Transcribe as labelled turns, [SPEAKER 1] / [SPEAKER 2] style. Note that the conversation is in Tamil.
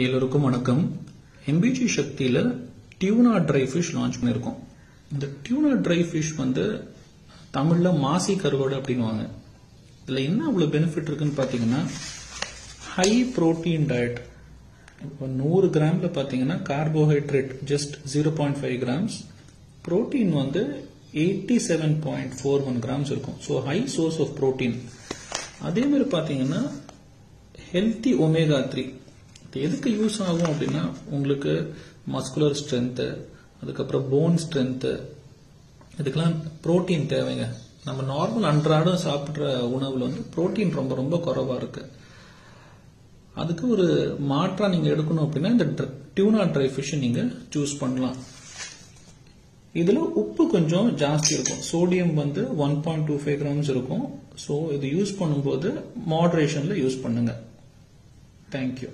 [SPEAKER 1] எல்லோருக்கும் வணக்கம். எம்பிஜி சக்தியில டியூனா ட்ரை ஃபிஷ் லான்ச் பண்ணிருக்கோம். இந்த டியூனா ட்ரை ஃபிஷ் தமிழ்ல மாசி கருவாடு அப்படின்னுவாங்க. இதுல என்ன அவ்வளவு பெனிஃபிட் இருக்குன்னு பாத்தீங்கன்னா, ஹை புரோட்டீன் டயட். இப்போ 100 கிராம்ல பாத்தீங்கன்னா carbohydrate just 0.5 grams, protein 87.41 grams இருக்கும். So high source of protein. அதே மாதிரி பாத்தீங்கன்னா ஹெல்த்தி ஒமேகா 3 எதுக்கு யூஸ் ஆகும் அப்படின்னா, உங்களுக்கு மஸ்குலர் ஸ்ட்ரென்த், அதுக்கப்புறம் போன் ஸ்ட்ரென்த், இதுக்கெல்லாம் புரோட்டீன் தேவைங்க. நம்ம நார்மல் அன்றாடம் சாப்பிட்ற உணவுல புரோட்டீன் ரொம்ப ரொம்ப குறைவா இருக்கு. அதுக்கு ஒரு மாற்றா நீங்க எடுக்கணும் அப்படின்னா இந்த டியூனா ட்ரை ஃபிஷ் நீங்க சூஸ் பண்ணலாம். இதுல உப்பு கொஞ்சம் ஜாஸ்தி இருக்கும். சோடியம் 1.25 கிராம்ஸ் இருக்கும். ஸோ இது யூஸ் பண்ணும்போது மாடரேஷன்ல யூஸ் பண்ணுங்க. தேங்க்யூ.